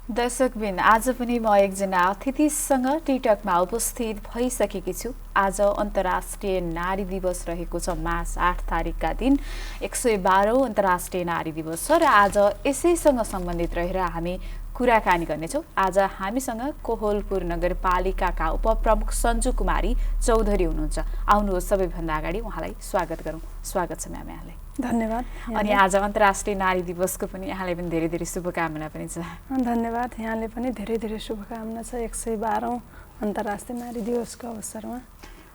दर्शकबिन आज पनि म एकजना अतिथिसँग टिकटकमा उपस्थित भइसकेकी छु। आज अन्तर्राष्ट्रिय नारी दिवस रहेको छ। मार्च 8 तारिकका दिन 112औं अन्तर्राष्ट्रिय नारी दिवस छ र आज यसैसँग सम्बन्धित रहेर हामी कुराकानी गर्नेछौँ। आज हामीसँग कोहलपुर नगरपालिकाका उपप्रमुख सञ्जु कुमारी चौधरी हुनुहुन्छ। आउनुहोस् सबैभन्दा अगाडि उहाँलाई स्वागत गरौँ। स्वागत छ म्याम यहाँलाई। धन्यवाद। अनि आज अन्तर्राष्ट्रिय नारी दिवसको पनि यहाँलाई पनि धेरै धेरै शुभकामना पनि छ। धन्यवाद। यहाँले पनि धेरै धेरै शुभकामना छ 112औं अन्तर्राष्ट्रिय नारी दिवसको अवसरमा।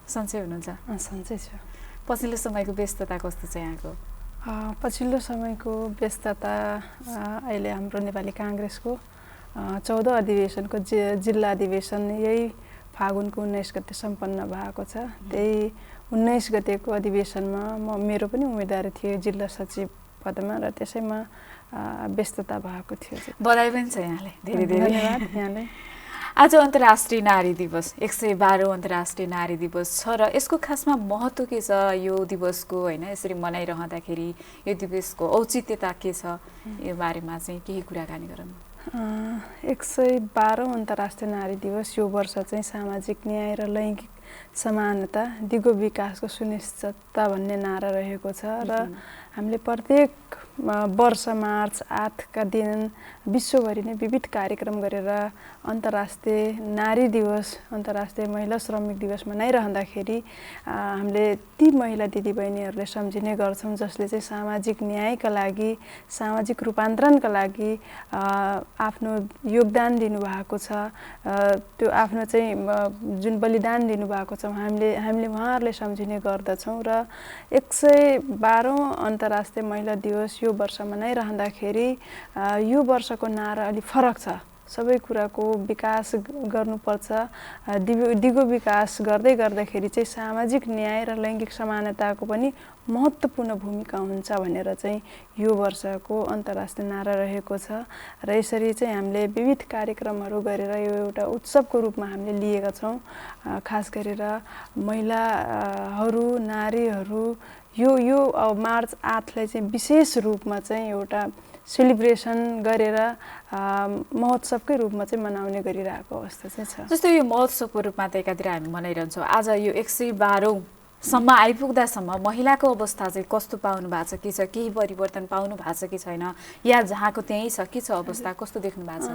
सन्चै हुनुहुन्छ? सन्चै छु। पछिल्लो समयको व्यस्तता कस्तो छ यहाँको? पछिल्लो समयको व्यस्तता अहिले हाम्रो नेपाली काङ्ग्रेसको 14 अधिवेशनको जिल्ला अधिवेशन यही फागुनको 19 गते सम्पन्न भएको छ। त्यही 19 गतेको अधिवेशनमा मेरो पनि उम्मेदवारी थियो जिल्ला सचिव पदमा र त्यसैमा व्यस्तता भएको थियो। बधाई पनि छ यहाँलाई। धेरै धेरै धन्यवाद यहाँलाई। आज अन्तर्राष्ट्रिय नारी दिवस 112औं अन्तर्राष्ट्रिय नारी दिवस छ र यसको खासमा महत्त्व के छ? यो दिवसको हैन यसरी मनाइरहँदाखेरि यो दिवसको औचित्यता के छ? यो बारेमा चाहिँ केही कुराकानी गरौँ। 112औं अन्तर्राष्ट्रिय नारी दिवस यो वर्ष चाहिँ सामाजिक न्याय र लैङ्गिक समानता दिगो विकासको सुनिश्चितता भन्ने नारा रहेको छ र हामीले प्रत्येक वर्ष मार्च 8 का दिन विश्वभरि नै विविध कार्यक्रम गरेर अन्तर्राष्ट्रिय नारी दिवस, अन्तर्राष्ट्रिय महिला श्रमिक दिवस मनाइरहँदाखेरि हामीले ती महिला दिदीबहिनीहरूले सम्झिने गर्छौँ जसले चाहिँ सामाजिक न्यायका लागि, सामाजिक रूपान्तरणका लागि आफ्नो योगदान दिनुभएको छ। त्यो आफ्नो चाहिँ जुन बलिदान दिनुभएको छ हामीले उहाँहरूलाई सम्झिने गर्दछौँ र 112औं अन्तर्राष्ट्रिय महिला दिवस यो वर्ष मनाइरहँदाखेरि यो वर्षको नारा अलि फरक छ। सबै कुराको विकास गर्नुपर्छ। दिगो विकास गर्दाखेरि चाहिँ सामाजिक न्याय र लैङ्गिक समानताको पनि महत्त्वपूर्ण भूमिका हुन्छ भनेर चाहिँ यो वर्षको अन्तर्राष्ट्रिय नारा रहेको छ र यसरी चाहिँ हामीले विविध कार्यक्रमहरू गरेर यो एउटा उत्सवको रूपमा हामीले लिएका छौँ। खास गरेर महिलाहरू, नारीहरू यो मार्च 8लाई चाहिँ विशेष रूपमा चाहिँ एउटा सेलिब्रेसन गरेर महोत्सवकै रूपमा चाहिँ मनाउने गरिरहेको अवस्था चाहिँ छ। जस्तो यो महोत्सवको रूपमा त एकातिर हामी मनाइरहन्छौँ। आज यो 112औं सम्म आइपुग्दासम्म महिलाको अवस्था चाहिँ कस्तो पाउनु भएको छ? के छ? केही परिवर्तन पाउनु भएको छ कि छैन? या जहाँको त्यही छ? के छ अवस्था? कस्तो देख्नु भएको छ?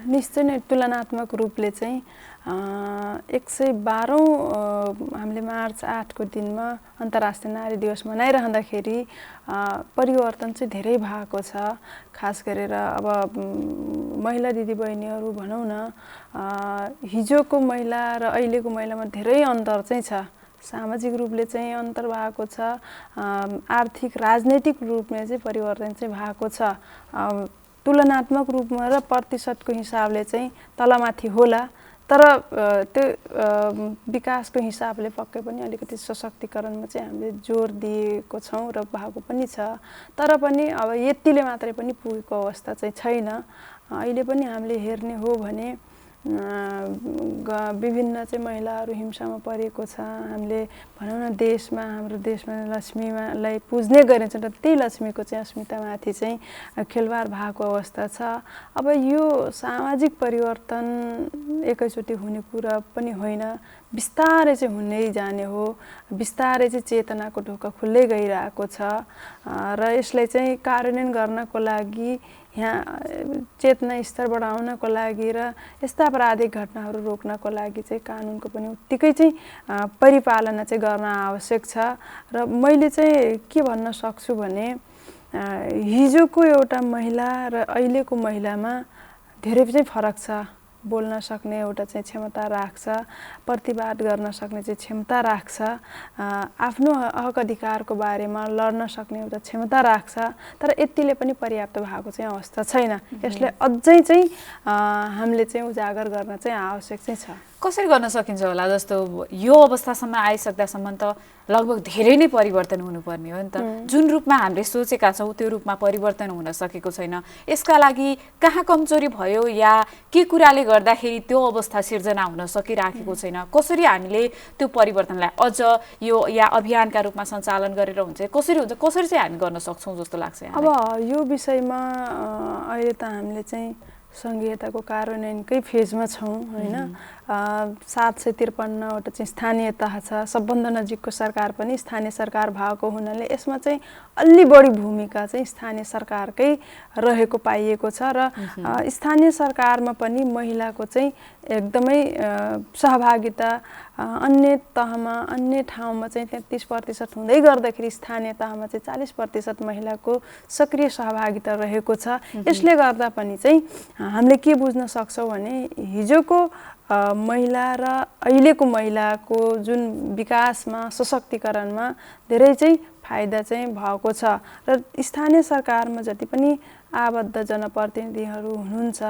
निश्चय नै तुलनात्मक रूपले चाहिँ 112औं हामीले मार्च 8को दिनमा अन्तर्राष्ट्रिय नारी दिवस मनाइरहँदाखेरि परिवर्तन चाहिँ धेरै भएको छ। खास गरेर अब महिला दिदीबहिनीहरू भनौँ न, हिजोको महिला र अहिलेको महिलामा धेरै अन्तर चाहिँ छ। सामाजिक रूपले चाहिँ अन्तर भएको छ। आर्थिक राजनैतिक रूपमा चाहिँ परिवर्तन चाहिँ भएको छ। तुलनात्मक रूपमा र प्रतिशतको हिसाबले चाहिँ तलमाथि होला, तर त्यो विकासको हिसाबले पक्कै पनि अलिकति सशक्तिकरणमा चाहिँ हामीले जोड दिएको छौँ र भएको पनि छ। तर पनि अब यतिले मात्रै पनि पुगेको अवस्था चाहिँ छैन। अहिले पनि हामीले हेर्ने हो भने विभिन्न चाहिँ महिलाहरू हिंसामा परेको छ। हामीले भनौँ न हाम्रो देशमा लक्ष्मीलाई पुज्ने गरिन्छ र त्यही लक्ष्मीको चाहिँ अस्मितामाथि चाहिँ खेलवाड भएको अवस्था छ। अब यो सामाजिक परिवर्तन एकैचोटि हुने कुरा पनि होइन, बिस्तारै चाहिँ हुँदै जाने हो। बिस्तारै चाहिँ चेतनाको ढोका खुल्दै गइरहेको छ र यसलाई चाहिँ कार्यान्वयन गर्नको लागि यहाँ चेतना स्तर बढाउनको लागि र यस्ता आपराधिक घटनाहरू रोक्नको लागि चाहिँ कानुनको पनि उत्तिकै चाहिँ परिपालना चाहिँ गर्न आवश्यक छ। र मैले चाहिँ के भन्न सक्छु भने हिजोको एउटा महिला र अहिलेको महिलामा धेरै चाहिँ फरक छ। बोल्न सक्ने एउटा चाहिँ क्षमता राख्छ, प्रतिवाद गर्न सक्ने चाहिँ क्षमता राख्छ, आफ्नो हक अधिकारको बारेमा लड्न सक्ने एउटा क्षमता राख्छ। तर यतिले पनि पर्याप्त भएको चाहिँ अवस्था छैन। यसलाई अझै चाहिँ हामीले चाहिँ उजागर गर्न चाहिँ आवश्यक चाहिँ छ। कसरी गर्न सकिन्छ होला? जस्तो यो अवस्थासम्म आइसक्दासम्म त लगभग धेरै नै परिवर्तन हुनुपर्ने हो नि त। जुन रूपमा हामीले सोचेका छौँ त्यो रूपमा परिवर्तन हुन सकेको छैन। यसका लागि कहाँ कमजोरी भयो या के कुराले गर्दाखेरि त्यो अवस्था सिर्जना हुन सकिराखेको छैन? कसरी हामीले त्यो परिवर्तनलाई अझ यो या अभियानका रूपमा सञ्चालन गरेर हुन्छ? कसरी हुन्छ? कसरी चाहिँ हामी गर्न सक्छौँ जस्तो लाग्छ? अब यो विषयमा अहिले त हामीले चाहिँ संघीयताको कार्यान्वयनकै फेजमा छौँ होइन। 753वटा चाहिँ स्थानीय तह छ, सबभन्दा नजिकको सरकार पनि स्थानीय सरकार भएको हुनाले यसमा चाहिँ अलि बढी भूमिका चाहिँ स्थानीय सरकारकै रहेको पाइएको छ र स्थानीय सरकारमा पनि महिलाको चाहिँ एकदमै सहभागिता अन्य तहमा अन्य ठाउँमा चाहिँ 33% हुँदै गर्दाखेरि स्थानीय तहमा चाहिँ 40% महिलाको सक्रिय सहभागिता रहेको छ। यसले गर्दा पनि चाहिँ हामीले के बुझ्न सक्छौँ भने हिजोको महिला र अहिलेको महिलाको जुन विकासमा सशक्तिकरणमा धेरै चाहिँ फाइदा चाहिँ भएको छ र स्थानीय सरकारमा जति पनि आबद्ध जनप्रतिनिधिहरू हुनुहुन्छ,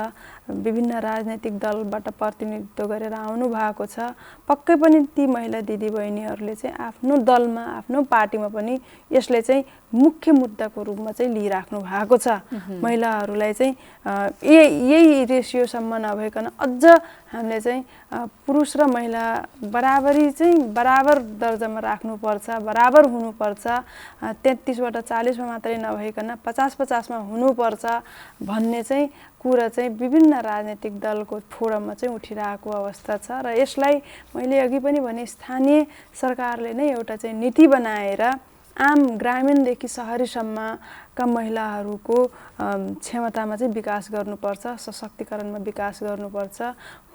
विभिन्न राजनैतिक दलबाट प्रतिनिधित्व गरेर आउनु भएको छ, पक्कै पनि ती महिला दिदीबहिनीहरूले चाहिँ आफ्नो दलमा आफ्नो पार्टीमा पनि यसले चाहिँ मुख्य मुद्दाको रूपमा चाहिँ लिइराख्नु भएको छ। महिलाहरूलाई चाहिँ यही रेसियोसम्म नभइकन अझ हामीले चाहिँ पुरुष र महिला बराबर दर्जामा राख्नुपर्छ, बराबर हुनुपर्छ, 33बाट 40मा मात्रै नभइकन 50-50मा हुनुपर्छ भन्ने चाहिँ कुरा चाहिँ विभिन्न राजनैतिक दलको फोरममा चाहिँ उठिरहेको अवस्था छ र यसलाई मैले अघि पनि भने स्थानीय सरकारले नै एउटा चाहिँ नीति बनाएर आम ग्रामीणदेखि शहरीसम्मका महिलाहरूको क्षमतामा चाहिँ विकास गर्नुपर्छ, सशक्तिकरणमा विकास गर्नुपर्छ,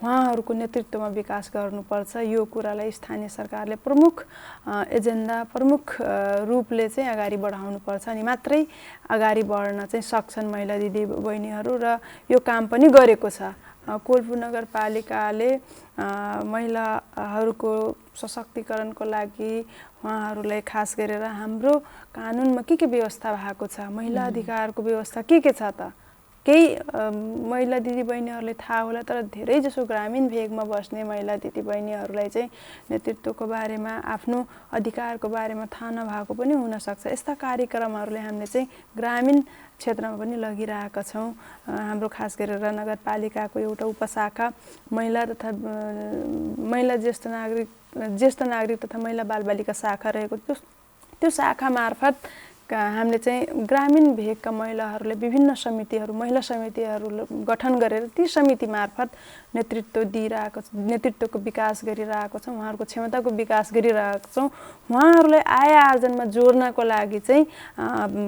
उहाँहरूको नेतृत्वमा विकास गर्नुपर्छ। यो कुरालाई स्थानीय सरकारले प्रमुख एजेन्डा प्रमुख रूपले चाहिँ अगाडि बढाउनुपर्छ अनि मात्रै अगाडि बढ्न चाहिँ सक्छन् महिला दिदीबहिनीहरू र यो काम पनि गरेको छ। कोलपुर नगरपालिकाले महिलाहरूको सशक्तिकरणको लागि उहाँहरूलाई खास गरेर हाम्रो कानुनमा के व्यवस्था भएको छ, महिला अधिकारको व्यवस्था के छ त केही महिला दिदीबहिनीहरूले थाहा होला, तर धेरैजसो ग्रामीण भेगमा बस्ने महिला दिदीबहिनीहरूलाई चाहिँ नेतृत्वको बारेमा आफ्नो अधिकारको बारेमा थाहा नभएको पनि हुनसक्छ। यस्ता कार्यक्रमहरूले हामीले चाहिँ ग्रामीण क्षेत्रमा पनि लगिरहेका छौँ। हाम्रो खास गरेर नगरपालिकाको एउटा उपशाखा महिला ज्येष्ठ नागरिक तथा महिला बालबालिका शाखा रहेको त्यो शाखा मार्फत हामीले चाहिँ ग्रामीण भेगका महिलाहरूले विभिन्न समितिहरू महिला समितिहरू गठन गरेर ती समिति मार्फत नेतृत्वको विकास गरिरहेको छौँ, उहाँहरूको क्षमताको विकास गरिरहेको छौँ, उहाँहरूलाई आय आर्जनमा जोड्नको लागि चाहिँ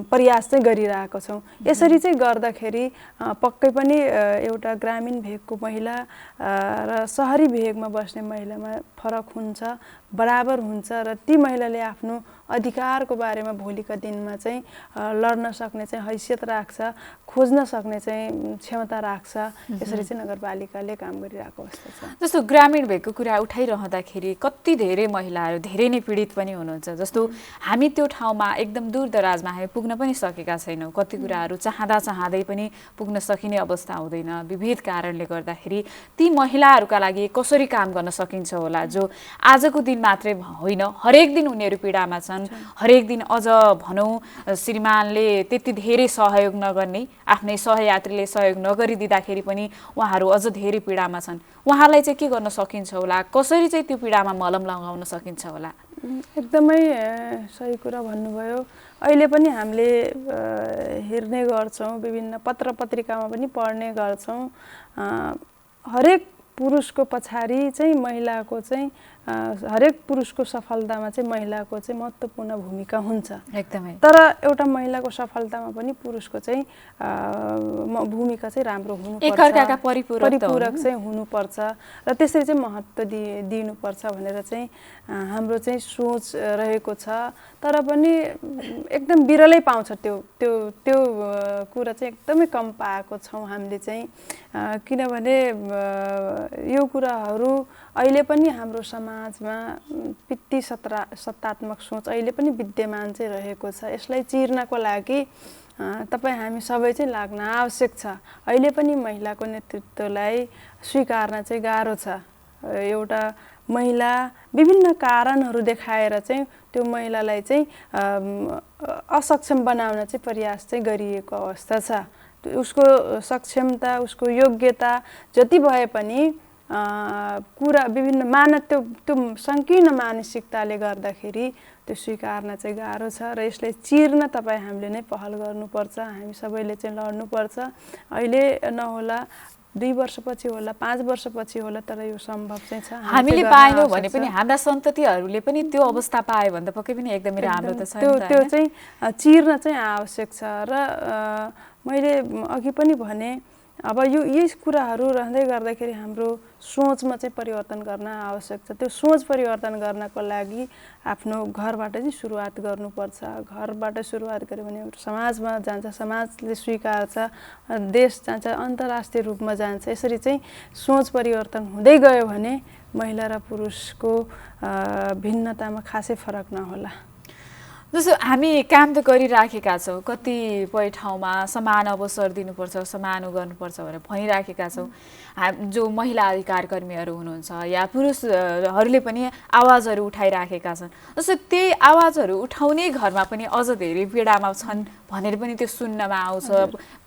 प्रयास चाहिँ गरिरहेको छौँ। यसरी चाहिँ गर्दाखेरि पक्कै पनि एउटा ग्रामीण भेगको महिला र शहरी भेगमा बस्ने महिलामा फरक हुन्छ, बराबर हुन्छ र ती महिलाले आफ्नो अधिकारको बारेमा भोलिका दिनमा चाहिँ लड्न सक्ने चाहिँ हैसियत राख्छ, खोज्न सक्ने चाहिँ क्षमता राख्छ। यसरी चाहिँ नगरपालिकाले काम गरिरहेको अवस्था छ। जस्तो ग्रामीण भेगको कुरा उठाइरहँदाखेरि कति धेरै महिलाहरू धेरै नै पीडित पनि हुनुहुन्छ। जस्तो हामी त्यो ठाउँमा एकदम दूर दराजमा हामी पुग्न पनि सकेका छैनौँ, कति कुराहरू चाहँदै पनि पुग्न सकिने अवस्था हुँदैन विविध कारणले गर्दाखेरि। ती महिलाहरूका लागि कसरी काम गर्न सकिन्छ होला, जो आजको दिन मात्रै होइन हरेक दिन उनीहरू पीडामा छन्, हरेक दिन अझ भनौँ श्रीमानले त्यति धेरै सहयोग नगर्ने, आफ्नै सहयात्रीले सहयोग नगरिदिँदाखेरि पनि उहाँहरू अझ धेरै पीडामा छन्। उहाँलाई चाहिँ के गर्न सकिन्छ होला, कसरी चाहिँ त्यो पीडामा मलम लगाउन सकिन्छ होला? एकदमै सही कुरा भन्नुभयो। अहिले पनि हामीले हेर्ने गर्छौँ, विभिन्न पत्र पत्रिकामा पनि पढ्ने गर्छौँ, हरेक पुरुषको पछाडि चाहिँ महिलाको चाहिँ हरेक पुरुषको सफलतामा चाहिँ महिलाको चाहिँ महत्त्वपूर्ण भूमिका हुन्छ एकदमै। तर एउटा महिलाको सफलतामा पनि पुरुषको चाहिँ भूमिका चाहिँ राम्रो हुनुपर्छ, एकअर्काका परिपूरक चाहिँ हुनुपर्छ र त्यसरी चाहिँ महत्त्व दिनुपर्छ भनेर चाहिँ हाम्रो चाहिँ सोच रहेको छ। तर पनि एकदम बिरलै पाउँछ त्यो त्यो त्यो कुरा चाहिँ एकदमै कम पाएको छौँ हामीले चाहिँ, किनभने यो कुराहरू अहिले पनि हाम्रो समाजमा पितृ सत्तात्मक सोच अहिले पनि विद्यमान चाहिँ रहेको छ। यसलाई चिर्नको लागि तपाईँ हामी सबै चाहिँ लाग्न आवश्यक छ। अहिले पनि महिलाको नेतृत्वलाई स्वीकार्न चाहिँ गाह्रो छ। एउटा महिला विभिन्न कारणहरू देखाएर चाहिँ त्यो महिलालाई चाहिँ असक्षम बनाउन चाहिँ प्रयास चाहिँ गरिएको अवस्था छ। उसको सक्षमता उसको योग्यता जति भए पनि कुरा विभिन्न त्यो सङ्कीर्ण मानसिकताले गर्दाखेरि त्यो स्वीकार्न चाहिँ गाह्रो छ र यसलाई चिर्न तपाईँ हामीले नै पहल गर्नुपर्छ, हामी सबैले चाहिँ लड्नुपर्छ। अहिले नहोला 2 वर्षपछि होला 5 वर्षपछि होला, तर यो सम्भव चाहिँ छ। हामीले पाएनौँ भने पनि हाम्रा सन्ततिहरूले पनि त्यो अवस्था पायो भने त पक्कै पनि एकदमै राम्रो त छ नि त। त्यो चाहिँ चिर्न चाहिँ आवश्यक छ। र मैले अघि पनि भने अब यी कुराहरू रहँदै गर्दाखेरि हाम्रो सोचमा चाहिँ परिवर्तन गर्न आवश्यक छ। त्यो सोच परिवर्तन गर्नको लागि आफ्नो घरबाट चाहिँ सुरुवात गर्नुपर्छ। घरबाट सुरुवात गऱ्यो भने समाजमा जान्छ, समाजले स्वीकार्छ, देश जान्छ, अन्तर्राष्ट्रिय रूपमा जान्छ। यसरी चाहिँ सोच परिवर्तन हुँदै गयो भने महिला र पुरुषको भिन्नतामा खासै फरक नहोला। जस्तो हामी काम त गरिराखेका छौँ, कतिपय ठाउँमा समान अवसर दिनुपर्छ, समान गर्नुपर्छ भनेर भनिराखेका छौँ। जो महिला अधिकार कर्मीहरू हुनुहुन्छ या पुरुषहरूले पनि आवाजहरू उठाइराखेका छन्। जस्तो त्यही आवाजहरू उठाउने घरमा पनि अझ धेरै पीडामा छन् भनेर पनि त्यो सुन्नमा आउँछ।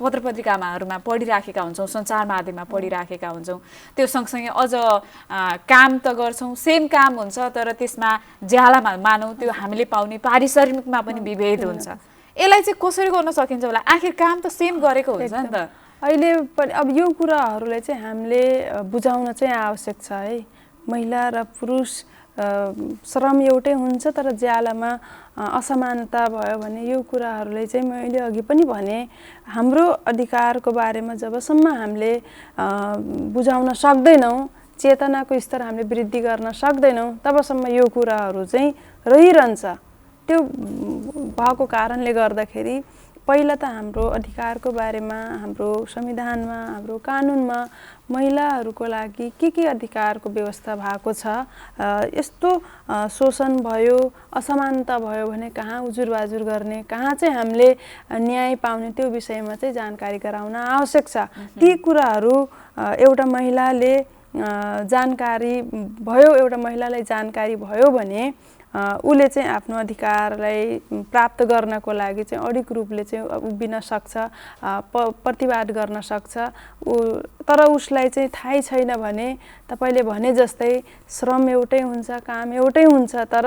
पत्र पत्रिकाहरूमा पढिराखेका हुन्छौँ, सञ्चार माध्यममा पढिराखेका हुन्छौँ। त्यो सँगसँगै अझ काम त गर्छौँ, सेम काम हुन्छ, तर त्यसमा ज्यालामा मानौँ त्यो हामीले पाउने पारिश्रमिकमा पनि विभेद हुन्छ। यसलाई चाहिँ कसरी गर्न सकिन्छ होला? आखिर काम त सेम गरेको हुन्छ नि त। अहिले पनि अब यो कुराहरूलाई चाहिँ हामीले बुझाउन चाहिँ आवश्यक छ है। महिला र पुरुष श्रम एउटै हुन्छ, तर ज्यालामा असमानता भयो भने यो कुराहरूलाई चाहिँ मैले अघि पनि भने हाम्रो अधिकारको बारेमा जबसम्म हामीले बुझाउन सक्दैनौँ, चेतनाको स्तर हामीले वृद्धि गर्न सक्दैनौँ, तबसम्म यो कुराहरू चाहिँ रहिरहन्छ। त्यो भएको कारणले गर्दाखेरि पहिला त हाम्रो अधिकारको बारेमा हाम्रो संविधानमा, हाम्रो कानुनमा महिलाहरूको लागि के अधिकारको व्यवस्था भएको छ, यस्तो शोषण भयो, असमानता भयो भने कहाँ उजुरबाजुर गर्ने, कहाँ चाहिँ हामीले न्याय पाउने, त्यो विषयमा चाहिँ जानकारी गराउन आवश्यक छ। ती कुराहरू एउटा महिलाले जानकारी भयो, एउटा महिलालाई जानकारी भयो भने उसले चाहिँ आफ्नो अधिकारलाई प्राप्त गर्नको लागि चाहिँ अडिग रूपले चाहिँ उभिन सक्छ, प्रतिवाद गर्न सक्छ। तर उसलाई चाहिँ थाहै छैन भने तपाईँले भने जस्तै श्रम एउटै हुन्छ, काम एउटै हुन्छ, तर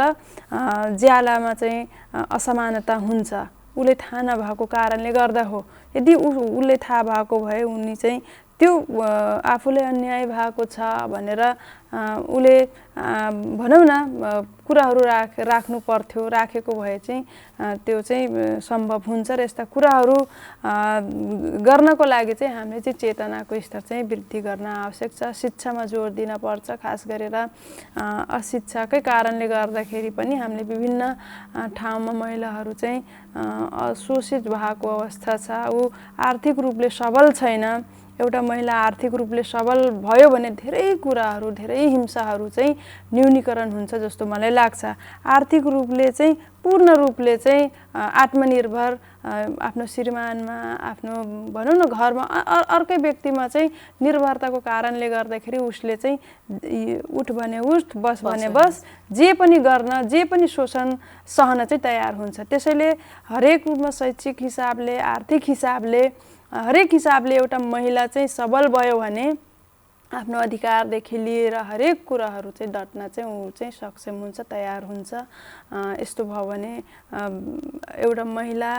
ज्यालामा चाहिँ असमानता हुन्छ। उसले थाहा नभएको कारणले गर्दा हो। यदि उसले थाहा भएको भए उनी चाहिँ त्यो आफूले अन्याय भएको छ भनेर उसले भनौँ न कुराहरू राख्नु पर्थ्यो, राखेको भए चाहिँ त्यो चाहिँ सम्भव हुन्छ। र यस्ता कुराहरू गर्नको लागि चाहिँ हामीले चाहिँ चेतनाको स्तर चाहिँ वृद्धि गर्न आवश्यक छ। शिक्षामा जोड दिन पर्छ। खास गरेर अशिक्षाकै कारणले गर्दाखेरि पनि हामीले विभिन्न ठाउँमा महिलाहरू चाहिँ शोषित भएको अवस्था छ। ऊ आर्थिक रूपले सबल छैन। एउटा महिला आर्थिक रूपले सबल भयो भने धेरै कुराहरू, धेरै हिंसाहरू चाहिँ न्यूनीकरण हुन्छ जस्तो मलाई लाग्छ। आर्थिक रूपले चाहिँ पूर्ण रूपले चाहिँ आत्मनिर्भर, आफ्नो श्रीमानमा, आफ्नो भनौँ न घरमा अर्कै व्यक्तिमा चाहिँ निर्भरताको कारणले गर्दाखेरि उसले चाहिँ उठ भने उठ, बस भने बस, जे पनि गर्न, जे पनि शोषण सहन चाहिँ तयार हुन्छ। त्यसैले हरेक रूपमा शैक्षिक हिसाबले, आर्थिक हिसाबले, हरेक हिसाबले एउटा महिला चाहिँ सबल भयो भने आफ्नो अधिकारदेखि लिएर हरेक कुराहरू चाहिँ डट्न चाहिँ ऊ चाहिँ सक्षम हुन्छ, तयार हुन्छ। यस्तो भयो भने एउटा महिला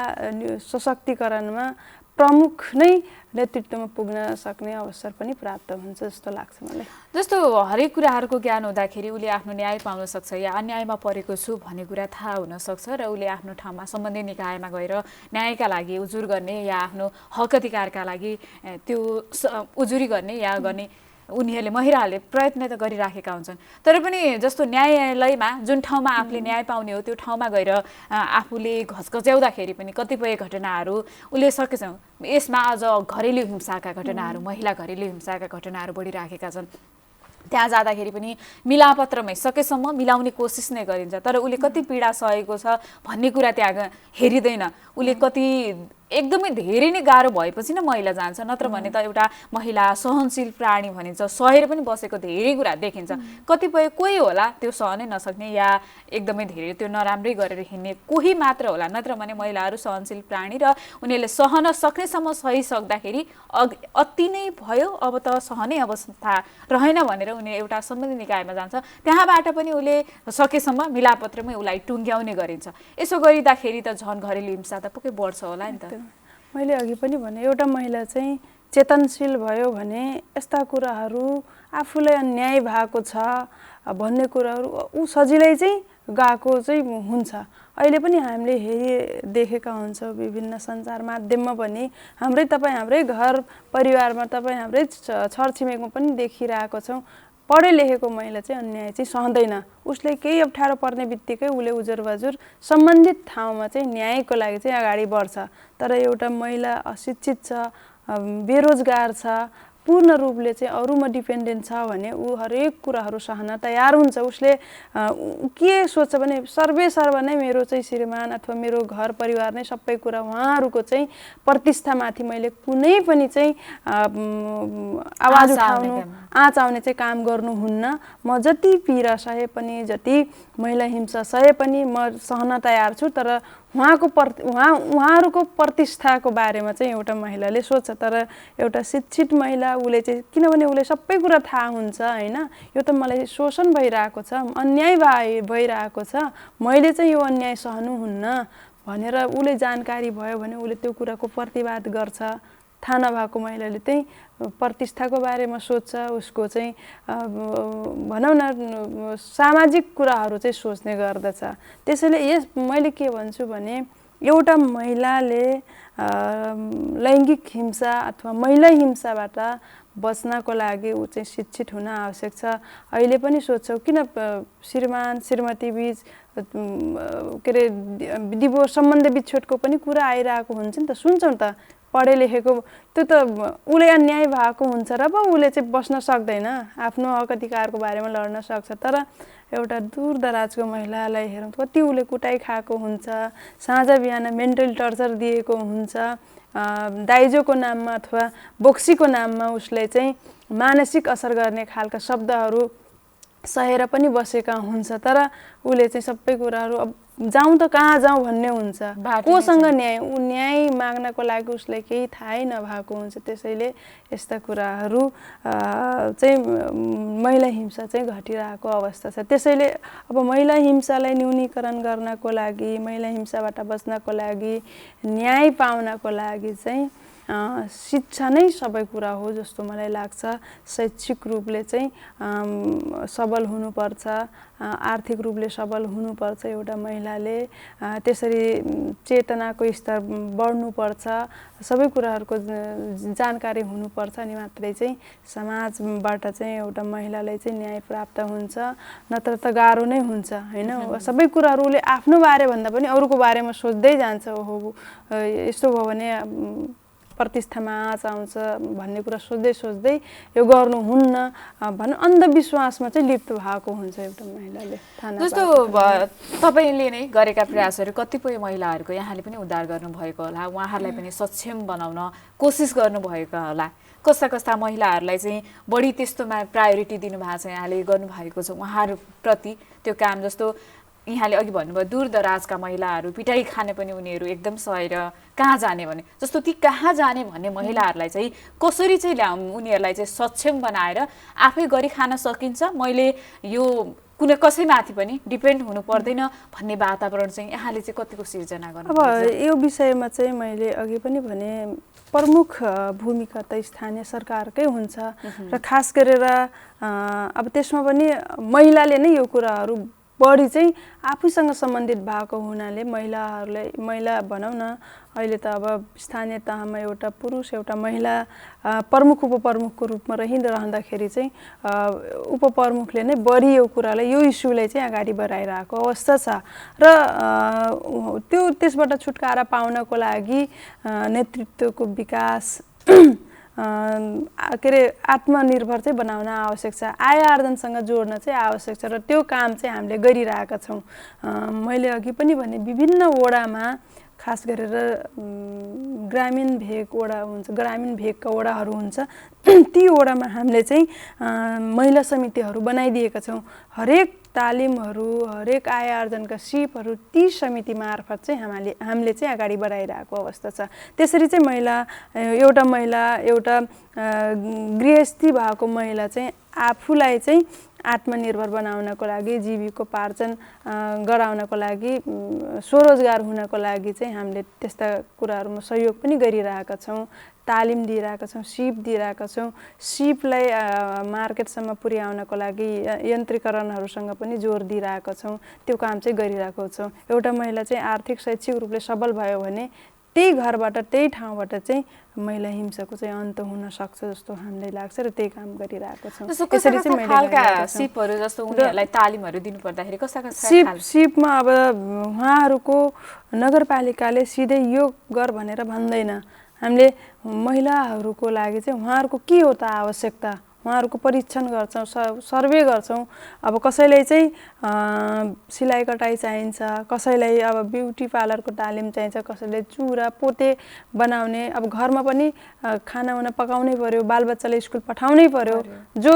सशक्तिकरणमा प्रमुख नै नेतृत्वमा पुग्न सक्ने अवसर पनि प्राप्त हुन्छ जस्तो लाग्छ मलाई। जस्तो हरेक कुराहरूको ज्ञान हुँदाखेरि उसले आफ्नो न्याय पाउन सक्छ या अन्यायमा परेको छु भन्ने कुरा थाहा हुनसक्छ र उसले आफ्नो ठाउँमा सम्बन्धित निकायमा गएर न्यायका लागि उजुर गर्ने या आफ्नो हक अधिकारका लागि त्यो उजुरी गर्ने या गर्ने उनीहरूले, महिलाहरूले प्रयत्न त गरिराखेका हुन्छन्। तर पनि जस्तो न्यायालयमा जुन ठाउँमा आफूले न्याय पाउने हो त्यो ठाउँमा गएर आफूले घचघच्याउँदाखेरि पनि कतिपय घटनाहरू उसले सकेछौँ। यसमा अझ घरेलु हिंसाका घटनाहरू, महिला घरेलु हिंसाका घटनाहरू बढिराखेका छन्। त्यहाँ जाँदाखेरि पनि मिलापत्रमै सकेसम्म मिलाउने कोसिस नै गरिन्छ, तर उसले कति पीडा सहेको छ भन्ने कुरा त्यहाँ हेरिँदैन। उसले कति एकदमै धेरै नै गाह्रो भएपछि न महिला जान्छ, नत्र भने त एउटा महिला सहनशील प्राणी भनिन्छ, सहेर पनि बसेको धेरै कुरा देखिन्छ। कतिपय कोही होला त्यो सहनै नसक्ने या एकदमै धेरै त्यो नराम्रै गरेर हिँड्ने कोही मात्र होला, नत्र भने महिलाहरू सहनशील प्राणी र उनीहरूले सहन सक्नेसम्म सहिसक्दाखेरि अति नै भयो, अब त सहनै अवस्था रहेन भनेर उनी एउटा सम्बन्धित निकायमा जान्छ। त्यहाँबाट पनि उसले सकेसम्म मिलापत्रमै उसलाई टुङ्ग्याउने गरिन्छ। यसो गरिँदाखेरि त झन् घरेलु हिंसा त पक्कै बढ्छ होला नि त। मैले अघि पनि भने एउटा महिला चाहिँ चेतनशील भयो भने यस्ता कुराहरू आफूलाई अन्याय भएको छ भन्ने कुराहरू ऊ सजिलै चाहिँ गएको चाहिँ हुन्छ। अहिले पनि हामीले देखेका हुन्छौँ विभिन्न सञ्चार माध्यममा पनि हाम्रै घर परिवारमा हाम्रै छरछिमेकमा पनि देखिरहेको छौँ। पढे लेखेको महिला चाहिँ अन्याय चाहिँ सहँदैन। उसले केही अप्ठ्यारो पर्ने बित्तिकै उसले उजुरबाजुर सम्बन्धित ठाउँमा चाहिँ न्यायको लागि चाहिँ अगाडि बढ्छ। तर एउटा महिला अशिक्षित छ, बेरोजगार छ, पूर्ण रूपले चाहिँ अरूमा डिपेन्डेन्ट छ भने ऊ हरेक कुराहरू सहन तयार हुन्छ। उसले के सोच्छ भने सर्वेसर्व नै मेरो चाहिँ श्रीमान अथवा मेरो घर परिवार नै सबै कुरा उहाँहरूको चाहिँ प्रतिष्ठामाथि मैले कुनै पनि चाहिँ आवाज उठाउनु आँच आउने चाहिँ काम गर्नुहुन्न। म जति पीडा सहे पनि जति महिला हिंसा सहे पनि म सहन तयार छु। तर उहाँहरूको प्रतिष्ठाको बारेमा चाहिँ एउटा महिलाले सोच्छ। तर एउटा शिक्षित महिला उसले चाहिँ किनभने उसले सबै कुरा थाहा हुन्छ होइन, यो त मलाई शोषण भइरहेको छ, अन्याय भइरहेको छ, मैले चाहिँ यो अन्याय सहनुहुन्न भनेर उसले जानकारी भयो भने उसले त्यो कुराको प्रतिवाद गर्छ। थाहा नभएको महिलाले चाहिँ प्रतिष्ठाको बारेमा सोच्छ, उसको चाहिँ भनौँ न सामाजिक कुराहरू चाहिँ सोच्ने गर्दछ। त्यसैले मैले के भन्छु भने एउटा महिलाले लैङ्गिक हिंसा अथवा महिला हिंसाबाट बच्नको लागि ऊ चाहिँ शिक्षित हुन आवश्यक छ। अहिले पनि सोध्छौँ किन श्रीमान श्रीमती बीच के अरे डिभोर्स सम्बन्ध विच्छेदको पनि कुरा आइरहेको हुन्छ नि त, सुन्छौँ त। पढे लेखेको त्यो त उसले अन्याय भएको हुन्छ र पो उसले चाहिँ बस्न सक्दैन, आफ्नो हक अधिकारको बारेमा लड्न सक्छ। तर एउटा दूर दराजको महिलालाई हेरौँ कति उसले कुटाइ खाएको हुन्छ, साँझ बिहान मेन्टल टर्चर दिएको हुन्छ, दाइजोको नाममा अथवा बोक्सीको नाममा उसले चाहिँ मानसिक असर गर्ने खालका शब्दहरू सहेर पनि बसेका हुन्छ। तर उसले चाहिँ सबै कुराहरू अब जाउँ त कहाँ जाउँ भन्ने हुन्छ, कोसँग न्याय माग्नको लागि उसलाई केही थाहै नभएको हुन्छ। त्यसैले यस्ता कुराहरू चाहिँ महिला हिंसा चाहिँ घटिरहेको अवस्था छ। त्यसैले अब महिला हिंसालाई न्यूनीकरण गर्नको लागि, महिला हिंसाबाट बच्नको लागि, न्याय पाउनको लागि चाहिँ शिक्षा नै सबै कुरा हो जस्तो मलाई लाग्छ। शैक्षिक रूपले चाहिँ सबल हुनुपर्छ, आर्थिक रूपले सबल हुनुपर्छ एउटा महिलाले, त्यसरी चेतनाको स्तर बढ्नुपर्छ, सबै कुराहरूको जानकारी हुनुपर्छ अनि मात्रै चाहिँ समाजबाट चाहिँ एउटा महिलालाई चाहिँ न्याय प्राप्त हुन्छ। नत्र त गाह्रो नै हुन्छ होइन। सबै कुराहरू उसले आफ्नो बारे भन्दा पनि अरूको बारेमा सोच्दै जान्छ, ओहो यस्तो भयो भने प्रतिष्ठामा आँच आउँछ भन्ने कुरा सोच्दै सोच्दै यो गर्नुहुन्न भनौँ अन्धविश्वासमा चाहिँ लिप्त भएको हुन्छ एउटा महिलाले। जस्तो तपाईँले नै गरेका प्रयासहरू कतिपय महिलाहरूको यहाँले पनि उद्धार गर्नुभएको होला, उहाँहरूलाई पनि सक्षम बनाउन कोसिस गर्नुभएको होला। कस्ता कस्ता महिलाहरूलाई चाहिँ बढी त्यस्तोमा प्रायोरिटी दिनुभएको छ, यहाँले गर्नुभएको छ उहाँहरूप्रति त्यो काम? जस्तो यहाँले अघि भन्नुभयो दूर दराजका महिलाहरू पिटाइ खाने पनि उनीहरू एकदम सहेर कहाँ जाने भने, जस्तो ती कहाँ जाने भन्ने महिलाहरूलाई चाहिँ कसरी चाहिँ उनीहरूलाई चाहिँ सक्षम बनाएर आफै गरी खान सकिन्छ, मैले यो कुनै कसैमाथि पनि डिपेन्ड हुनु पर्दैन भन्ने वातावरण चाहिँ यहाँले चाहिँ कतिको सिर्जना गर्नु? अब यो विषयमा चाहिँ मैले अघि पनि भने प्रमुख भूमिका त स्थानीय सरकारकै हुन्छ र खास गरेर अब त्यसमा पनि महिलाले नै यो कुराहरू बढी चाहिँ आफूसँग सम्बन्धित भएको हुनाले महिला भनौँ न अहिले त अब स्थानीय तहमा एउटा पुरुष एउटा महिला प्रमुख उपप्रमुखको रूपमा रहँदाखेरि चाहिँ उपप्रमुखले नै बढी यो कुरालाई यो इस्युलाई चाहिँ अगाडि बढाइरहेको अवस्था छ। र त्यसबाट छुटकारा पाउनको लागि नेतृत्वको विकास के अरे आत्मनिर्भर चाहिँ बनाउन आवश्यक छ, आय आर्जनसँग जोड्न चाहिँ आवश्यक छ र त्यो काम चाहिँ हामीले गरिरहेका छौँ। मैले अघि पनि भने विभिन्न वडामा खास गरेर ग्रामीण भेग वडा हुन्छ, ग्रामीण भेगका वडाहरू हुन्छ, ती वडामा हामीले चाहिँ महिला समितिहरू बनाइदिएका छौँ। हरेक तालिमहरू, हरेक आय आर्जनका सिपहरू ती समिति मार्फत चाहिँ हामीले चाहिँ अगाडि बढाइरहेको अवस्था छ। त्यसरी चाहिँ एउटा गृहस्थी भएको महिला चाहिँ आफूलाई चाहिँ आत्मनिर्भर बनाउनको लागि, जीविकोपार्जन गराउनको लागि, स्वरोजगार हुनको लागि चाहिँ हामीले त्यस्ता कुराहरूमा सहयोग पनि गरिरहेका छौँ। तालिम दिइरहेका छौँ, सिप दिइरहेका छौँ। सिपलाई मार्केटसम्म पुर्याउनको लागि यन्त्रीकरणहरूसँग पनि जोड दिइरहेका छौँ। त्यो काम चाहिँ गरिरहेको छौँ। एउटा महिला चाहिँ आर्थिक शैक्षिक रूपले सबल भयो भने त्यही घरबाट त्यही ठाउँबाट चाहिँ महिला हिंसाको चाहिँ अन्त हुन सक्छ जस्तो हामीलाई लाग्छ र त्यही काम गरिरहेको छौँ। यसरी चाहिँ मैले सिपहरू जस्तो उनीहरूलाई तालिमहरू दिनुपर्दाखेरि सिपमा अब उहाँहरूको नगरपालिकाले सिधै यो गर भनेर भन्दैन। हामीले महिलाहरूको लागि चाहिँ उहाँहरूको के हो त आवश्यकता, उहाँहरूको परीक्षण गर्छौँ, सर्वे गर्छौँ। अब कसैलाई चाहिँ सिलाइ कटाइ चाहिन्छ, कसैलाई अब ब्युटी पार्लरको तालिम चाहिन्छ, कसैलाई चुरा पोते बनाउने, अब घरमा पनि खानावाना पकाउनै पर्यो, बालबच्चालाई स्कुल पठाउनै पर्यो, जो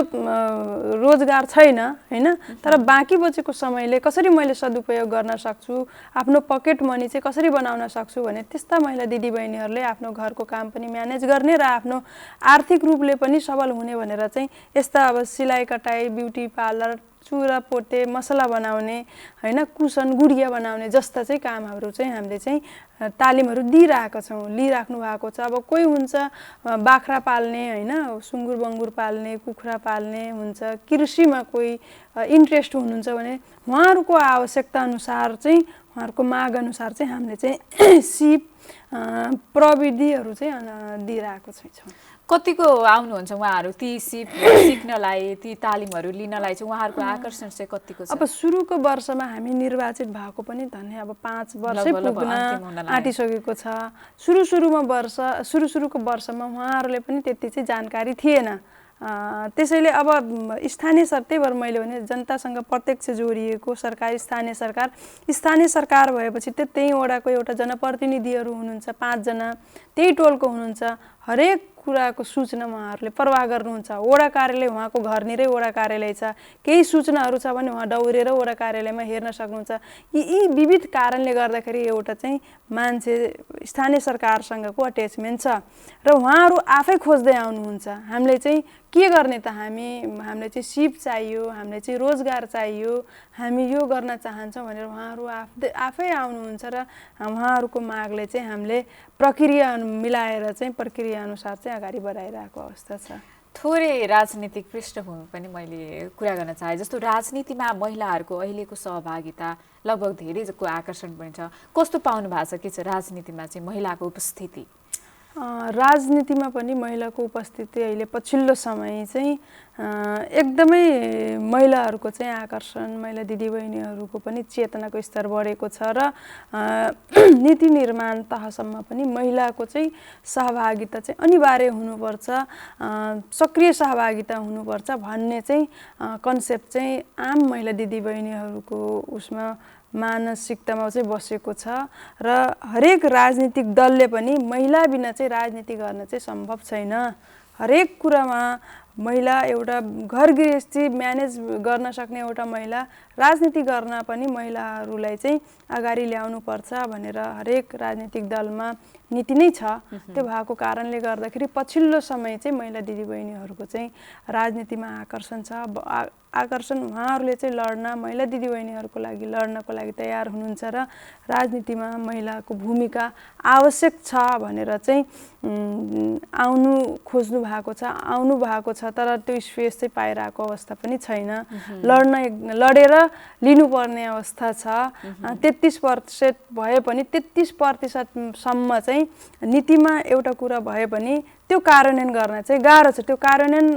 रोजगार छैन होइन। तर बाँकी बचेको समयले कसरी मैले सदुपयोग गर्न सक्छु, आफ्नो पकेट मनी चाहिँ कसरी बनाउन सक्छु भने त्यस्ता महिला दिदीबहिनीहरूले आफ्नो घरको काम पनि म्यानेज गर्ने र आफ्नो आर्थिक रूपले पनि सबल हुने भनेर चाहिँ यस्ता अब सिलाइ कटाइ, ब्युटी पार्लर, चुरा पोते, मसला बनाउने होइन, कुसन गुडिया बनाउने जस्ता चाहिँ कामहरू चाहिँ हामीले चाहिँ तालिमहरू दिइरहेका छौँ, लिइराख्नु भएको छ। अब कोही हुन्छ बाख्रा पाल्ने होइन, सुँगुर बङ्गुर पाल्ने, कुखुरा पाल्ने हुन्छ, कृषिमा कोही इन्ट्रेस्ट हुनुहुन्छ भने उहाँहरूको आवश्यकता अनुसार चाहिँ उहाँहरूको माग अनुसार चाहिँ हामीले चाहिँ सिप प्रविधिहरू चाहिँ दिइरहेको छौँ। कतिको आउनुहुन्छ उहाँहरू ती सिप सिक्नलाई, ती तालिमहरू लिनलाई चाहिँ उहाँहरूको आकर्षण चाहिँ कतिको छ? अब सुरुको वर्षमा हामी निर्वाचित भएको पनि धन्य अब 5 वर्षै पुग्न आँटिसकेको छ। सुरुको वर्षमा उहाँहरूले पनि त्यति चाहिँ जानकारी थिएन। त्यसैले अब स्थानीय त्यही भएर मैले भने जनतासँग प्रत्यक्ष जोडिएको सरकारी स्थानीय सरकार भएपछि त्यही वडाको एउटा जनप्रतिनिधिहरू हुनुहुन्छ, 5 जना त्यही टोलको हुनुहुन्छ। हरेक कुराको सूचना उहाँहरूले प्रवाह गर्नुहुन्छ। वडा कार्यालय उहाँको घरनिरै वडा कार्यालय छ, केही सूचनाहरू छ भने उहाँ दौडेर वडा कार्यालयमा हेर्न सक्नुहुन्छ। यी विविध कारणले गर्दाखेरि एउटा चाहिँ मान्छे स्थानीय सरकारसँगको अट्याचमेन्ट छ र उहाँहरू आफै खोज्दै आउनुहुन्छ। हामीले चाहिँ के गर्ने त, हामीलाई चाहिँ सिप चाहियो, हामीलाई चाहिँ रोजगार चाहियो, हामी यो गर्न चाहन्छौँ भनेर उहाँहरू आफै आउनुहुन्छ र उहाँहरूको मागले चाहिँ हामीले प्रक्रिया मिलाएर चाहिँ प्रक्रिया अनुसार चाहिँ अगाडि बढाइरहेको अवस्था छ। थोरै राजनीतिक पृष्ठभूमि पनि मैले कुरा गर्न चाहे। जस्तो राजनीतिमा महिलाहरूको अहिलेको सहभागिता लगभग धेरैको आकर्षण पनि छ। कस्तो पाउनु भएको छ के छ राजनीतिमा चाहिँ महिलाको उपस्थिति? राजनीतिमा पनि महिलाको उपस्थिति अहिले पछिल्लो समय चाहिँ एकदमै महिलाहरूको चाहिँ आकर्षण, महिला दिदीबहिनीहरूको पनि चेतनाको स्तर बढेको छ र नीति निर्माण तहसम्म पनि महिलाको चाहिँ सहभागिता चाहिँ अनिवार्य हुनुपर्छ, सक्रिय सहभागिता हुनुपर्छ भन्ने चाहिँ कन्सेप्ट चाहिँ आम महिला दिदीबहिनीहरूको उसमा मानसिकतामा चाहिँ बसेको छ र हरेक राजनीतिक दलले पनि महिला बिना चाहिँ राजनीति गर्न चाहिँ सम्भव छैन। हरेक कुरामा महिला एउटा घर गृहस्थी म्यानेज गर्न सक्ने एउटा महिला राजनीति गर्न पनि महिलाहरूलाई चाहिँ अगाडि ल्याउनुपर्छ भनेर हरेक राजनीतिक दलमा नीति नै छ। त्यो भएको कारणले गर्दाखेरि पछिल्लो समय चाहिँ महिला दिदीबहिनीहरूको चाहिँ राजनीतिमा आकर्षण छ। आकर्षण उहाँहरूले चाहिँ लड्न, महिला दिदीबहिनीहरूको लागि लड्नको लागि तयार हुनुहुन्छ र राजनीतिमा महिलाको भूमिका आवश्यक छ भनेर चाहिँ खोज्नु भएको छ। तर त्यो स्पेस चाहिँ पाइरहेको अवस्था पनि छैन। लडेर लिनुपर्ने अवस्था छ। 33% भए पनि 33%सम्म चाहिँ नीतिमा एउटा कुरा भए पनि त्यो कार्यान्वयन गर्न चाहिँ गाह्रो छ। त्यो कार्यान्वयन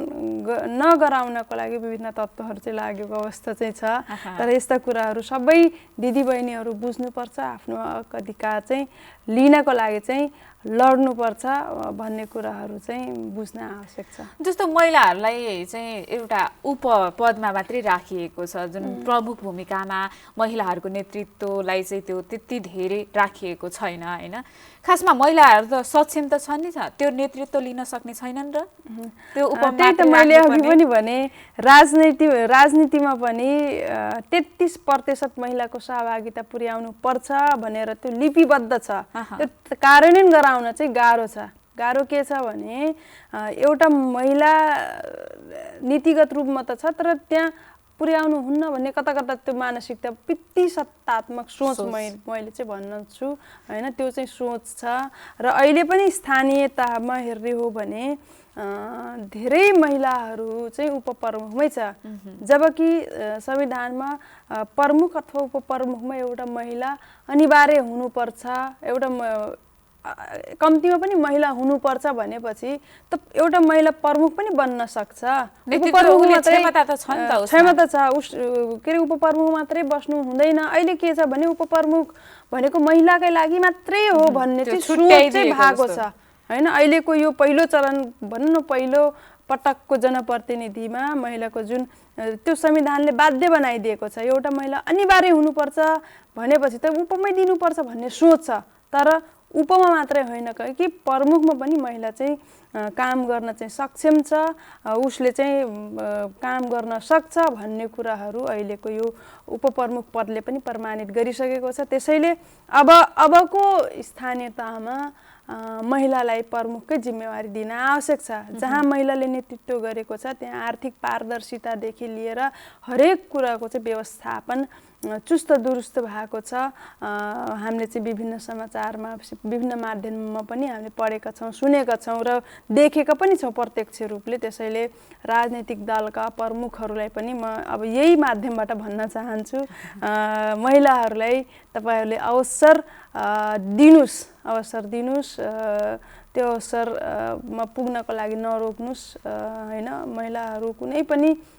नगराउनको लागि विभिन्न तत्त्वहरू चाहिँ लागेको अवस्था चाहिँ छ। तर यस्ता कुराहरू सबै दिदीबहिनीहरू बुझ्नुपर्छ, आफ्नो अधिकार चाहिँ लिनको लागि चाहिँ लड्नुपर्छ भन्ने कुराहरू चाहिँ बुझ्न आवश्यक छ। जस्तो महिलाहरूलाई चाहिँ एउटा उपपदमा मात्रै राखिएको छ, जुन प्रमुख भूमिकामा महिलाहरूको नेतृत्वलाई चाहिँ त्यो त्यति धेरै राखिएको छैन होइन। खासमा महिलाहरू त सक्षम त छन् नि, त्यो नेतृत्व लिन सक्ने छैनन् र त्यो त्यही त मैले अघि पनि भने राजनीतिमा पनि 33% महिलाको सहभागिता पुर्याउनु पर्छ भनेर त्यो लिपिबद्ध छ। त्यो कार्यान्वयन गराउन चाहिँ गाह्रो छ। गाह्रो के छ भने एउटा महिला नीतिगत रूपमा त छ, तर त्यहाँ पुर्याउनु हुन्न भन्ने कता कता त्यो मानसिकता पितृसत्तात्मक सोच मैले चाहिँ भन्न छु हैन। त्यो चाहिँ सोच छ र अहिले पनि स्थानीय तहमा हेर्ने हो भने धेरै महिलाहरू चाहिँ उपप्रमुखमै छ, जबकि संविधानमा प्रमुख अथवा उपप्रमुखमा एउटा महिला अनिवार्य हुनुपर्छ, एउटा कम्तीमा पनि महिला हुनुपर्छ भनेपछि त एउटा महिला प्रमुख पनि बन्न सक्छ। क्षमता छ के अरे उपप्रमुख मात्रै बस्नु हुँदैन। अहिले के छ भने उपप्रमुख भनेको महिलाकै लागि मात्रै हो भन्ने चाहिँ सोच चाहिँ भएको छ हैन। अहिलेको यो पहिलो चरण भनौँ न, पहिलो पटकको जनप्रतिनिधिमा महिलाको जुन त्यो संविधानले बाध्य बनाइदिएको छ, एउटा महिला अनिवार्य हुनुपर्छ भनेपछि त उपमै दिनुपर्छ भन्ने सोच छ। तर उपमा मात्रै होइन कि प्रमुखमा पनि महिला चाहिँ काम गर्न चाहिँ सक्षम छ, उसले चाहिँ काम गर्न सक्छ भन्ने कुराहरू अहिलेको यो उपप्रमुख पदले पनि प्रमाणित गरिसकेको छ। त्यसैले अबको स्थानीय तहमा महिलालाई प्रमुखकै जिम्मेवारी दिन आवश्यक छ। जहाँ महिलाले नेतृत्व गरेको छ त्यहाँ आर्थिक पारदर्शितादेखि लिएर हरेक कुराको चाहिँ व्यवस्थापन चुस्त दुरुस्त भएको छ। हामीले चाहिँ विभिन्न समाचारमा विभिन्न माध्यममा पनि हामीले पढेका छौँ, सुनेका छौँ र देखेका पनि छौँ प्रत्यक्ष रूपले। त्यसैले राजनैतिक दलका प्रमुखहरूलाई पनि म अब यही माध्यमबाट भन्न चाहन्छु, महिलाहरूलाई तपाईँहरूले अवसर दिनुस्, त्यो अवसरमा पुग्नको लागि नरोक्नुस् हैन। महिलाहरू कुनै पनि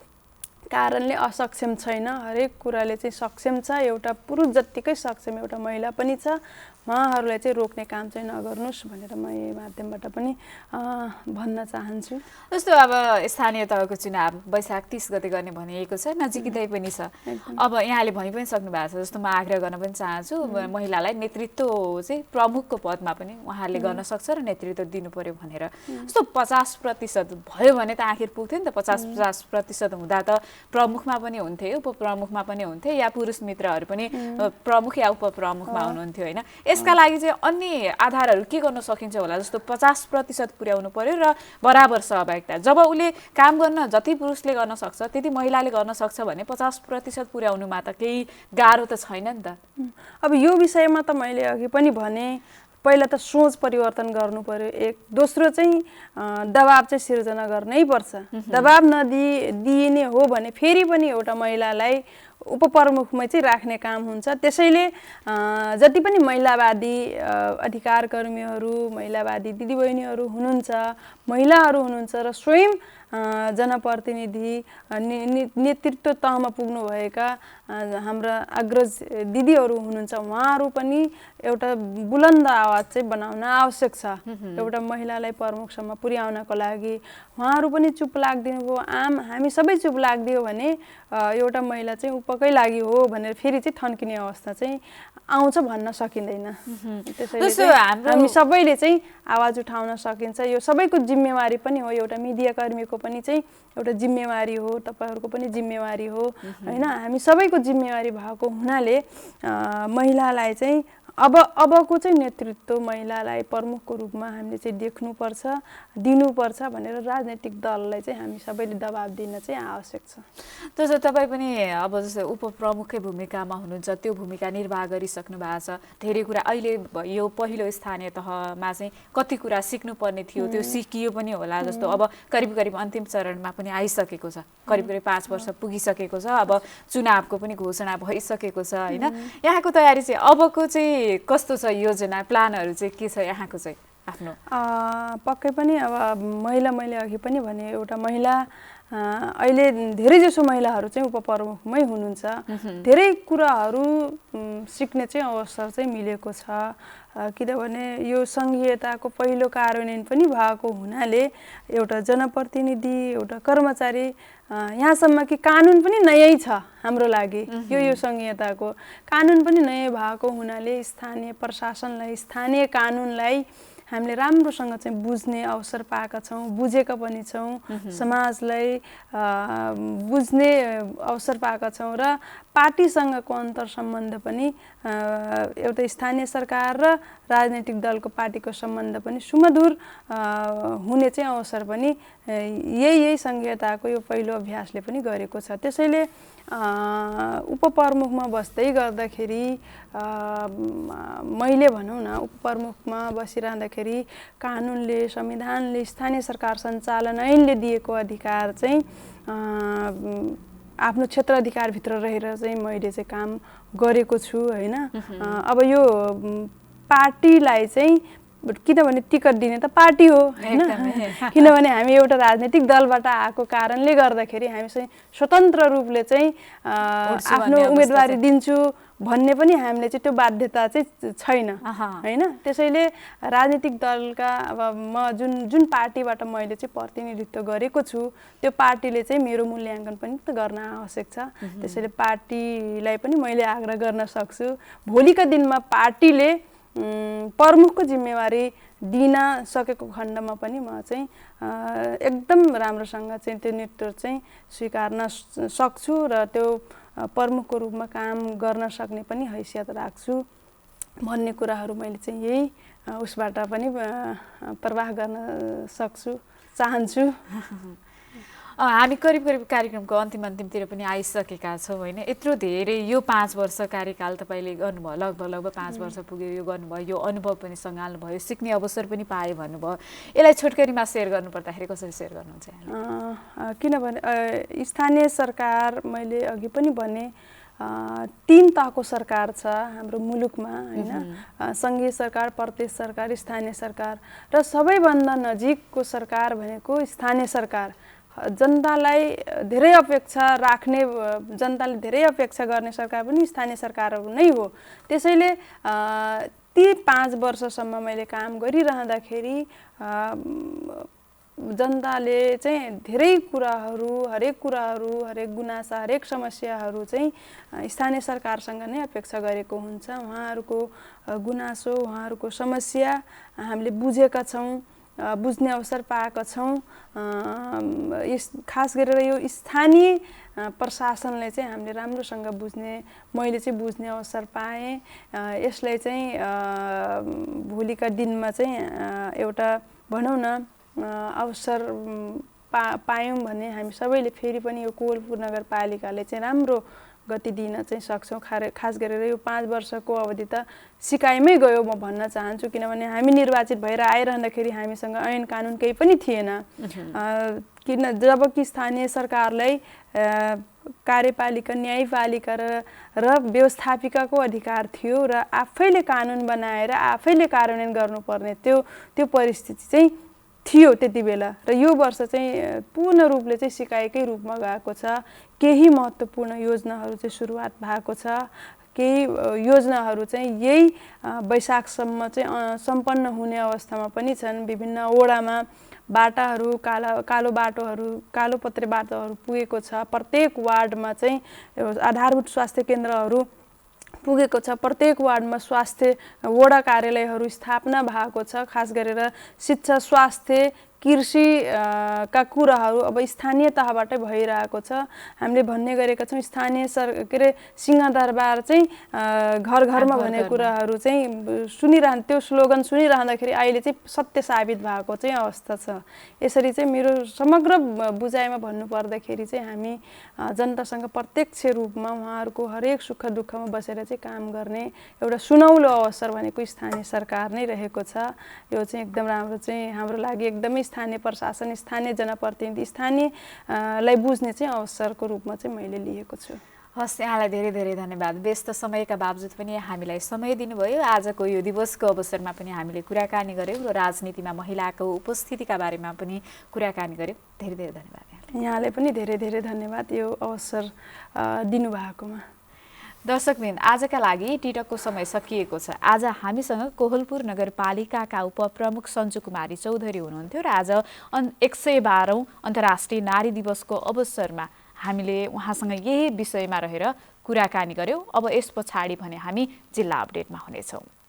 कारणले असक्षम छैन, हरेक कुराले चाहिँ सक्षम छ। एउटा पुरुष जत्तिकै सक्षम एउटा महिला पनि छ, उहाँहरूलाई चाहिँ रोक्ने काम चाहिँ नगर्नुहोस् भनेर म यही माध्यमबाट पनि भन्न चाहन्छु। जस्तो अब स्थानीय तहको चुनाव वैशाख 30 गते गर्ने भनिएको छ, नजिकै पनि छ। अब यहाँले भनि पनि सक्नु भएको छ, जस्तो म आग्रह गर्न पनि चाहन्छु, महिलालाई नेतृत्व चाहिँ प्रमुखको पदमा पनि उहाँहरूले गर्न सक्छ र नेतृत्व दिनु पर्यो भनेर। जस्तो 50% भयो भने त आखिर पुग्थ्यो नि त। 50% हुँदा त प्रमुखमा पनि हुन्थे, उपप्रमुखमा पनि हुन्थे, या पुरुष मित्रहरू पनि प्रमुख या उपप्रमुखमा हुनुहुन्थ्यो हैन। यसका लागि चाहिँ अन्य आधारहरू के गर्न सकिन्छ होला? जस्तो 50% पुर्याउनु पर्यो र बराबर सहभागिता। जब उसले काम गर्न जति पुरुषले गर्न सक्छ त्यति महिलाले गर्न सक्छ भने 50% पुर्याउनुमा त केही गाह्रो त छैन नि त। अब यो विषयमा त मैले अघि पनि भने, पहिला त सोच परिवर्तन गर्नु पर्यो। एक दोस्रो चाहिँ दबाब चाहिँ सिर्जना गर्नै पर्छ। दबाब नदिइने हो भने फेरि पनि एउटा महिलालाई उपप्रमुखमै चाहिँ राख्ने काम हुन्छ। त्यसैले जति पनि महिलावादी अधिकार कर्मीहरू, महिलावादी दिदीबहिनीहरू हुनुहुन्छ, महिलाहरू हुनुहुन्छ र स्वयं जनप्रतिनिधि नेतृत्व तहमा पुग्नुभएका हाम्रा अग्रज दिदीहरू हुनुहुन्छ, उहाँहरू पनि एउटा बुलन्द आवाज चाहिँ बनाउन आवश्यक छ एउटा महिलालाई प्रमुखसम्म पुर्याउनको लागि। उहाँहरू पनि चुप लाग्दिनु भयो, हामी सबै चुप लाग्दियो भने एउटा महिला चाहिँ उपकै लागि हो भनेर फेरि चाहिँ थन्किने अवस्था चाहिँ आउँछ भन्न सकिँदैन। त्यसैले हामी सबैले चाहिँ आवाज उठाउन सकिन्छ। यो सबैको जिम्मेवारी पनि हो, एउटा मिडिया कर्मीको पनि चाहिँ एउटा जिम्मेवारी हो, तपाईँहरूको पनि जिम्मेवारी हो हैन। हामी सबैको जिम्मेवारी भएको हुनाले महिलालाई चाहिँ अबको चाहिँ नेतृत्व महिलालाई प्रमुखको रूपमा हामीले चाहिँ देख्नुपर्छ, दिनुपर्छ भनेर राजनैतिक दललाई चाहिँ हामी सबैले दबाब दिन चाहिँ आवश्यक छ। त्यसो तपाईँ पनि अब जस्तो उपप्रमुखकै भूमिकामा हुनुहुन्छ, त्यो भूमिका निर्वाह गरिसक्नु भएको छ। धेरै कुरा अहिले यो पहिलो स्थानीय तहमा चाहिँ कति कुरा सिक्नुपर्ने थियो, त्यो सिकियो पनि होला। जस्तो अब करिब अन्तिम चरणमा पनि आइसकेको छ, करिब 5 वर्ष पुगिसकेको छ, अब चुनावको पनि घोषणा भइसकेको छ हैन। यहाँको तयारी चाहिँ अबको चाहिँ कस्तो छ? योजना प्लानहरू चाहिँ के छ यहाँको चाहिँ आफ्नो? पक्कै पनि अब मैले अघि पनि भने, एउटा महिला अहिले धेरैजसो महिलाहरू चाहिँ उपप्रमुखमै हुनुहुन्छ। धेरै कुराहरू सिक्ने चाहिँ अवसर चाहिँ मिलेको छ, किनभने यो सङ्घीयताको पहिलो कार्यान्वयन पनि भएको हुनाले एउटा जनप्रतिनिधि, एउटा कर्मचारी, यहाँसम्म कि कानुन पनि नयाँ छ हाम्रो लागि। यो सङ्घीयताको कानुन पनि नयाँ भएको हुनाले स्थानीय प्रशासनलाई, स्थानीय कानुनलाई हामीले राम्रोसँग चाहिँ बुझ्ने अवसर पाएका छौँ, बुझेका पनि छौँ, समाजलाई बुझ्ने अवसर पाएका छौँ र पार्टीसँगको अन्तर सम्बन्ध पनि एउटा स्थानीय सरकार र राजनैतिक दलको पार्टीको सम्बन्ध पनि सुमधुर हुने चाहिँ अवसर पनि यही संघीयताको यो पहिलो अभ्यासले पनि गरेको छ। त्यसैले उपप्रमुखमा बस्दै गर्दाखेरि मैले भनौँ न उपप्रमुखमा बसिरहँदाखेरि कानुनले, संविधानले, स्थानीय सरकार सञ्चालन ऐनले दिएको अधिकार चाहिँ आफ्नो क्षेत्र अधिकारभित्र रहेर चाहिँ मैले चाहिँ काम गरेको छु होइन। अब यो पार्टीलाई चाहिँ किनभने टिकट दिने त पार्टी हो होइन, किनभने हामी एउटा राजनीतिक दलबाट आएको कारणले गर्दाखेरि हामी चाहिँ स्वतन्त्र रूपले चाहिँ आफ्नो उम्मेदवारी दिन्छु भन्ने पनि हामीले चाहिँ त्यो बाध्यता चाहिँ छैन होइन। त्यसैले राजनीतिक दलका अब म जुन पार्टीबाट मैले चाहिँ प्रतिनिधित्व गरेको छु त्यो पार्टीले चाहिँ मेरो मूल्याङ्कन पनि त गर्न आवश्यक छ। त्यसैले पार्टीलाई पनि मैले आग्रह गर्न सक्छु भोलिका दिनमा पार्टीले प्रमुखको जिम्मेवारी दिन सकेको खण्डमा पनि म चाहिँ एकदम राम्रोसँग चाहिँ त्यो नेतृत्व चाहिँ स्वीकार्न सक्छु र त्यो प्रमुखको रूपमा काम गर्न सक्ने पनि हैसियत राख्छु भन्ने कुराहरू मैले चाहिँ यही उसबाट पनि प्रवाह गर्न सक्छु चाहन्छु। हामी करिब कार्यक्रमको अन्तिमतिर पनि आइसकेका छौँ होइन। यत्रो धेरै यो 5 वर्ष कार्यकाल तपाईँले गर्नुभयो, लगभग 5 वर्ष पुग्यो यो गर्नुभयो, यो अनुभव पनि सँगाल्नुभयो, सिक्ने अवसर पनि पाएँ भन्नुभयो। यसलाई छोटकरीमा सेयर गर्नुपर्दाखेरि कसरी सेयर गर्नुहुन्छ? किनभने स्थानीय सरकार मैले अघि पनि भने 3 तहको सरकार छ हाम्रो मुलुकमा होइन। सङ्घीय सरकार, प्रदेश सरकार, स्थानीय सरकार र सबैभन्दा नजिकको सरकार भनेको स्थानीय सरकार। जनतालाई धेरै अपेक्षा राख्ने, जनताले धेरै अपेक्षा गर्ने सरकार पनि स्थानीय सरकारहरू नै हो। त्यसैले ती 5 वर्षसम्म मैले काम गरिरहँदाखेरि जनताले चाहिँ धेरै कुराहरू, हरेक गुनासा, हरेक समस्याहरू चाहिँ स्थानीय सरकारसँग नै अपेक्षा गरेको हुन्छ। उहाँहरूको गुनासो, उहाँहरूको समस्या हामीले बुझेका छौँ, बुझ्ने अवसर पाएका छौँ। खास गरेर यो स्थानीय प्रशासनले चाहिँ हामीले राम्रोसँग मैले चाहिँ बुझ्ने अवसर पाएँ। यसलाई चाहिँ भोलिका दिनमा चाहिँ एउटा भनौँ न अवसर पायौँ भने हामी सबैले फेरि पनि यो कोवलपुर नगरपालिकाले चाहिँ राम्रो गति दिन चाहिँ सक्छौँ। खास गरेर यो 5 वर्षको अवधि त सिकाइमै गयो म भन्न चाहन्छु, किनभने हामी निर्वाचित भएर आइरहँदाखेरि हामीसँग ऐन कानुन केही पनि थिएन। जबकि स्थानीय सरकारलाई कार्यपालिका, न्यायपालिका र व्यवस्थापिकाको अधिकार थियो र आफैले कानुन बनाएर आफैले कार्यान्वयन गर्नुपर्ने त्यो परिस्थिति चाहिँ थियो त्यति बेला। र यो वर्ष चाहिँ पूर्ण रूपले चाहिँ सिकाइकै रूपमा गएको छ। केही महत्त्वपूर्ण योजनाहरू चाहिँ सुरुवात भएको छ, केही योजनाहरू चाहिँ यही वैशाखसम्म चाहिँ सम्पन्न हुने अवस्थामा पनि छन्। विभिन्न वडामा बाटाहरू, कालो पत्रे बाटोहरू पुगेको छ। प्रत्येक वार्डमा चाहिँ आधारभूत स्वास्थ्य केन्द्रहरू पुगेको छ। प्रत्येक वार्डमा वडा कार्यालयहरू स्थापना भएको छ। खास गरेर शिक्षा, स्वास्थ्य, कृषि का कुराहरू अब स्थानीय तहबाटै भइरहेको छ। हामीले भन्ने गरेका छौँ स्थानीय सिंहदरबार चाहिँ घर घरमा भन्ने कुराहरू चाहिँ त्यो स्लोगन सुनिरहँदाखेरि अहिले चाहिँ सत्य साबित भएको चाहिँ अवस्था छ। यसरी चाहिँ मेरो समग्र बुझाइमा भन्नुपर्दाखेरि चाहिँ हामी जनतासँग प्रत्यक्ष रूपमा उहाँहरूको हरेक सुख दुःखमा बसेर चाहिँ काम गर्ने एउटा सुनौलो अवसर भनेको स्थानीय सरकार नै रहेको छ। यो चाहिँ एकदम राम्रो चाहिँ हाम्रो लागि एकदमै स्थानीय प्रशासन, स्थानीय जनप्रतिनिधि, स्थानीयलाई बुझ्ने चाहिँ अवसरको रूपमा चाहिँ मैले लिएको छु। हस्, यहाँलाई धेरै धेरै धन्यवाद। व्यस्त समयका बावजुद पनि हामीलाई समय दिनुभयो। आजको यो दिवसको अवसरमा पनि हामीले कुराकानी गऱ्यौँ र राजनीतिमा महिलाको उपस्थितिका बारेमा पनि कुराकानी गऱ्यौँ। धेरै धेरै धन्यवाद। यहाँलाई पनि धेरै धेरै धन्यवाद यो अवसर दिनुभएकोमा। दर्शकवृन्द, आजका लागि टिटकको समय सकिएको छ। आज हामीसँग कोवलपुर नगरपालिकाका उपप्रमुख सञ्जु कुमारी चौधरी हुनुहुन्थ्यो र आज 112औं अन्तर्राष्ट्रिय नारी दिवसको अवसरमा हामीले उहाँसँग यही विषयमा रहेर कुराकानी गऱ्यौँ। अब यस पछाडि भने हामी जिल्ला अपडेटमा हुनेछौँ।